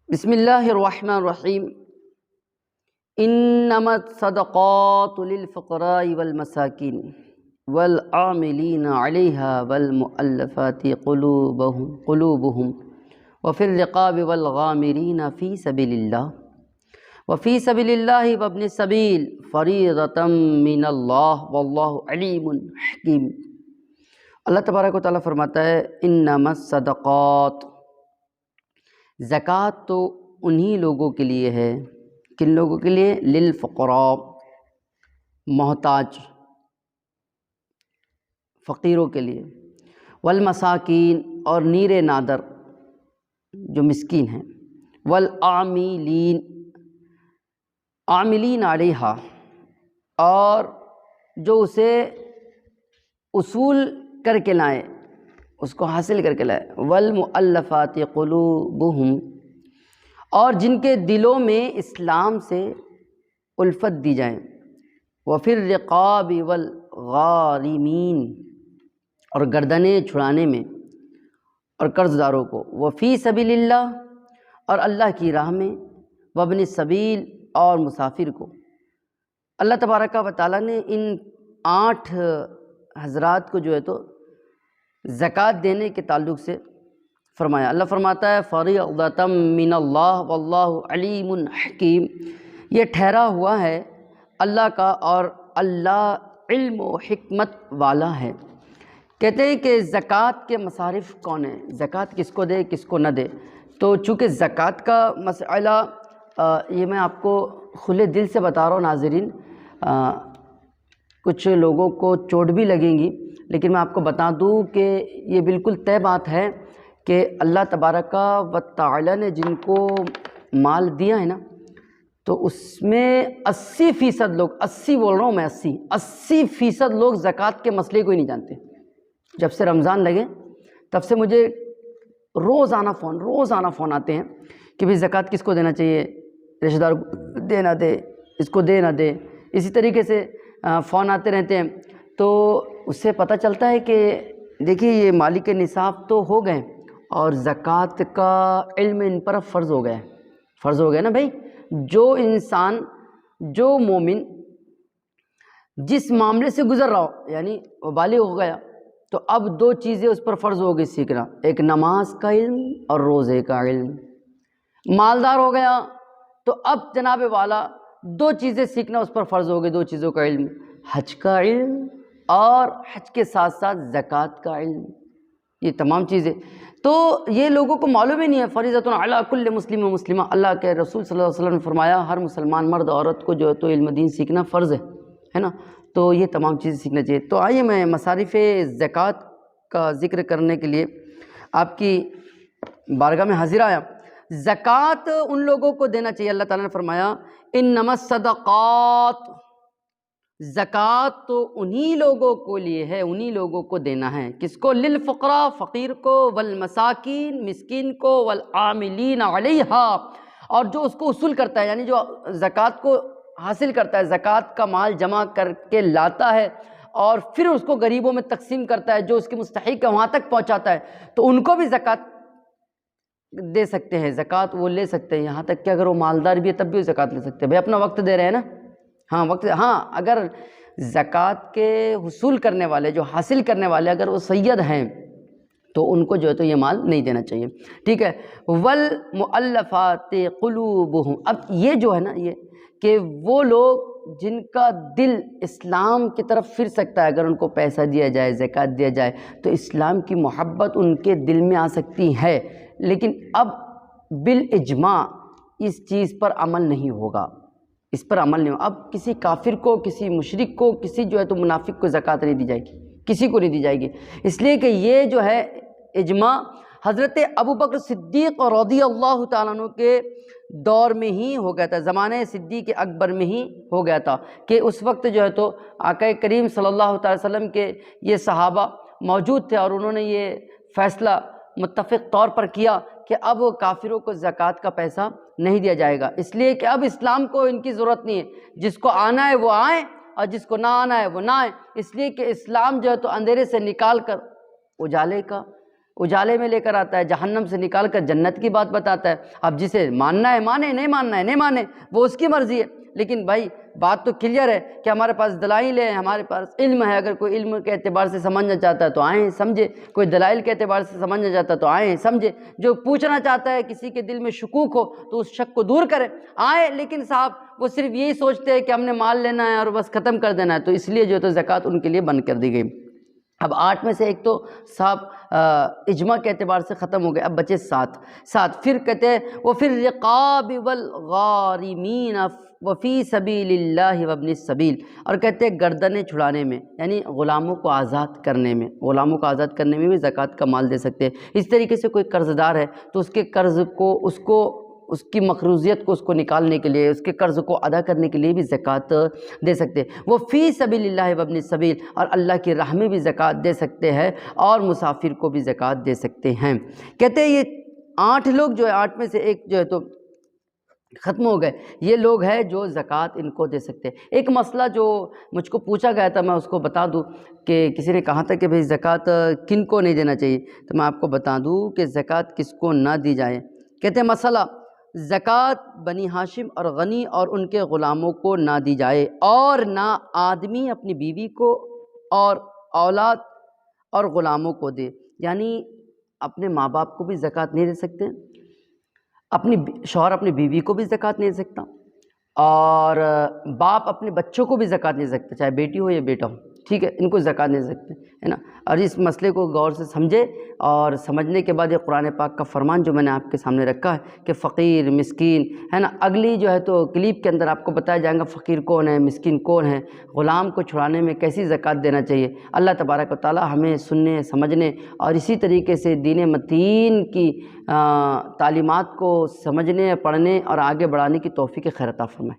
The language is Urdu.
بسم اللہ الرحمن الرحیم انما الصدقات للفقراء والمساکین والعاملین علیہا والمؤلفات قلوبهم وفی الرقاب والغامرین فی سبیل اللہ وابن السبیل فریضۃ من اللہ واللہ علیم حکیم۔ اللہ تبارک و تعالیٰ فرماتا ہے انما الصدقات، زکوٰۃ تو انہی لوگوں کے لیے ہے، کن لوگوں کے لیے؟ للفقراء، محتاج فقیروں کے لیے، والمساکین، اور نیر نادر جو مسکین ہیں، والعاملین، عاملین علیہا، اور جو اسے اصول کر کے لائیں، اس کو حاصل کر کے لائے، والمؤلفات قلوبہم، اور جن کے دلوں میں اسلام سے الفت دی جائیں، وفی الرقاب والغارمین، اور گردنیں چھڑانے میں اور قرض داروں کو، وفی سبیل اللہ، اور اللہ کی راہ میں، وابن السبیل، اور مسافر کو۔ اللہ تبارک و تعالیٰ نے ان 8 حضرات کو جو ہے تو زکوٰۃ دینے کے تعلق سے فرمایا۔ اللہ فرماتا ہے فریضۃ من اللہ واللہ علیم حکیم، یہ ٹھہرا ہوا ہے اللہ کا اور اللہ علم و حکمت والا ہے۔ کہتے ہیں کہ زکوٰۃ کے مصارف کون ہیں، زکوٰۃ کس کو دے کس کو نہ دے۔ تو چونکہ زکوٰۃ کا مسئلہ یہ میں آپ کو کھلے دل سے بتا رہا ہوں ناظرین، کچھ لوگوں کو چوٹ بھی لگیں گی، لیکن میں آپ کو بتا دوں کہ یہ بالکل طے بات ہے کہ اللہ تبارک و تعالی نے جن کو مال دیا ہے نا، تو اس میں 80% لوگ، 80 بول رہا ہوں میں، 80% لوگ زکوٰۃ کے مسئلے کو ہی نہیں جانتے۔ جب سے رمضان لگے تب سے مجھے روزانہ فون آتے ہیں کہ بھئی زکوٰۃ کس کو دینا چاہیے، رشتہ دار کو دے نہ دے، اس کو دے نہ دے، اسی طریقے سے فون آتے رہتے ہیں۔ تو اس سے پتہ چلتا ہے کہ دیکھیے یہ مالک نصاب تو ہو گئے اور زکوٰۃ کا علم ان پر فرض ہو گیا نا بھائی۔ جو انسان، جو مومن جس معاملے سے گزر رہا ہو، یعنی وہ بالغ ہو گیا، تو اب 2 چیزیں اس پر فرض ہو گئی سیکھنا، ایک نماز کا علم اور روزے کا علم۔ مالدار ہو گیا تو اب جناب والا 2 چیزیں سیکھنا اس پر فرض ہو گئی، 2 چیزوں کا علم، حج کا علم اور حج کے ساتھ ساتھ زکوٰۃ کا علم۔ یہ تمام چیزیں تو یہ لوگوں کو معلوم ہی نہیں ہے۔ فریضۃ علی کل مسلم و مسلمہ، اللہ کے رسول صلی اللہ علیہ وسلم نے فرمایا ہر مسلمان مرد عورت کو جو ہے تو علم دین سیکھنا فرض ہے نا۔ تو یہ تمام چیزیں سیکھنا چاہیے۔ تو آئیے میں مصارف زکوٰۃ کا ذکر کرنے کے لیے آپ کی بارگاہ میں حاضر آیا۔ زکوٰۃ ان لوگوں کو دینا چاہیے، اللہ تعالیٰ نے فرمایا انما الصدقات، زکوٰۃ تو انہی لوگوں کو لیے ہے، انہی لوگوں کو دینا ہے۔ کس کو؟ للفقراء، فقیر کو، والمساکین، مسکین کو، والعاملین علیہا، اور جو اس کو اصول کرتا ہے، یعنی جو زکوٰۃ کو حاصل کرتا ہے، زکوٰۃ کا مال جمع کر کے لاتا ہے اور پھر اس کو غریبوں میں تقسیم کرتا ہے، جو اس کے مستحق ہے وہاں تک پہنچاتا ہے، تو ان کو بھی زکوٰۃ دے سکتے ہیں، زکوٰۃ وہ لے سکتے ہیں، یہاں تک کہ اگر وہ مالدار بھی ہے تب بھی وہ زکوٰۃ لے سکتے ہیں۔ بھائی اپنا وقت دے رہے ہیں نا، اگر زکوٰۃ کے حصول کرنے والے، جو حاصل کرنے والے اگر وہ سید ہیں تو ان کو جو ہے تو یہ مال نہیں دینا چاہیے، ٹھیک ہے۔ والمؤلفات قلوبہم، اب یہ جو ہے نا، یہ کہ وہ لوگ جن کا دل اسلام کی طرف پھر سکتا ہے، اگر ان کو پیسہ دیا جائے، زکوٰۃ دیا جائے تو اسلام کی محبت ان کے دل میں آ سکتی ہے، لیکن اب بالاجماع اس چیز پر عمل نہیں ہوگا، اس پر عمل نہیں ہوگا۔ اب کسی کافر کو، کسی مشرک کو، کسی جو ہے تو منافق کو زکوٰۃ نہیں دی جائے گی، کسی کو نہیں دی جائے گی، اس لیے کہ یہ جو ہے اجماع حضرت ابوبکر صدیق رضی اللہ تعالیٰ عنہ کے دور میں ہی ہو گیا تھا، زمانے صدیق اکبر میں ہی ہو گیا تھا، کہ اس وقت جو ہے تو آقا کریم صلی اللہ تعالی وسلم کے یہ صحابہ موجود تھے اور انہوں نے یہ فیصلہ متفق طور پر کیا کہ اب کافروں کو زکوٰۃ کا پیسہ نہیں دیا جائے گا، اس لیے کہ اب اسلام کو ان کی ضرورت نہیں ہے، جس کو آنا ہے وہ آئیں اور جس کو نہ آنا ہے وہ نہ آئیں، اس لیے کہ اسلام جو ہے تو اندھیرے سے نکال کر اجالے کا اجالے میں لے کر آتا ہے، جہنم سے نکال کر جنت کی بات بتاتا ہے۔ اب جسے ماننا ہے مانے، نہیں ماننا ہے نہیں مانے، وہ اس کی مرضی ہے۔ لیکن بھائی بات تو کلیئر ہے کہ ہمارے پاس دلائل ہیں، ہمارے پاس علم ہے۔ اگر کوئی علم کے اعتبار سے سمجھنا چاہتا ہے تو آئیں سمجھے، کوئی دلائل کے اعتبار سے سمجھنا چاہتا ہے تو آئیں سمجھے، جو پوچھنا چاہتا ہے کسی کے دل میں شکوک ہو تو اس شک کو دور کرے، آئیں۔ لیکن صاحب وہ صرف یہی سوچتے ہیں کہ ہم نے مال لینا ہے اور بس ختم کر دینا ہے، تو اس لیے جو ہے تو زکوٰۃ ان کے لیے بند کر دی گئی۔ اب 8 میں سے ایک تو صاحب اجماع کے اعتبار سے ختم ہو گئے، اب بچے 7۔ پھر کہتے ہیں وَفِي الرِّقَابِ وَالْغَارِمِينَ وَفِي سَبِيلِ اللَّهِ وَابْنِ السَّبِيلِ، اور کہتے ہیں گردنیں چھڑانے میں، یعنی غلاموں کو آزاد کرنے میں، غلاموں کو آزاد کرنے میں بھی زکوٰۃ کا مال دے سکتے ہیں۔ اس طریقے سے کوئی قرض دار ہے تو اس کے قرض کو اس کی مقروضیت کو اس کو نکالنے کے لیے، اس کے قرض کو ادا کرنے کے لیے بھی زکوٰۃ دے سکتے ہیں۔ وہ فی سبیل اللہ وابن السبیل، اور اللہ کی راہ میں بھی زکوٰۃ دے سکتے ہیں، اور مسافر کو بھی زکوٰۃ دے سکتے ہیں۔ کہتے ہیں یہ 8 لوگ جو ہے، 8 میں سے ایک جو ہے تو ختم ہو گئے، یہ لوگ ہیں جو زکوٰۃ ان کو دے سکتے ہیں۔ ایک مسئلہ جو مجھ کو پوچھا گیا تھا، میں اس کو بتا دوں کہ کسی نے کہا تھا کہ بھئی زکوٰۃ کن کو نہیں دینا چاہیے، تو میں آپ کو بتا دوں کہ زکوٰۃ کس کو نہ دی جائے۔ کہتے ہیں مسئلہ زکوٰۃ بنی ہاشم اور غنی اور ان کے غلاموں کو نہ دی جائے، اور نہ آدمی اپنی بیوی کو اور اولاد اور غلاموں کو دے، یعنی اپنے ماں باپ کو بھی زکوٰۃ نہیں دے سکتے، شوہر اپنی بیوی کو بھی زکوٰۃ نہیں دے سکتا، اور باپ اپنے بچوں کو بھی زکوٰۃ نہیں دے سکتا، چاہے بیٹی ہو یا بیٹا ہو، ٹھیک ہے، ان کو زکوٰۃ نہیں دے سکتے، ہے نا۔ اور اس مسئلے کو غور سے سمجھے، اور سمجھنے کے بعد یہ قرآن پاک کا فرمان جو میں نے آپ کے سامنے رکھا ہے کہ فقیر مسکین، ہے نا، اگلی جو ہے تو کلپ کے اندر آپ کو بتایا جائے گا فقیر کون ہے، مسکین کون ہے، غلام کو چھڑانے میں کیسی زکوٰۃ دینا چاہیے۔ اللہ تبارک و تعالی ہمیں سننے، سمجھنے اور اسی طریقے سے دین متین کی تعلیمات کو سمجھنے، پڑھنے اور آگے بڑھانے کی توفیق خیر عطا فرمائے۔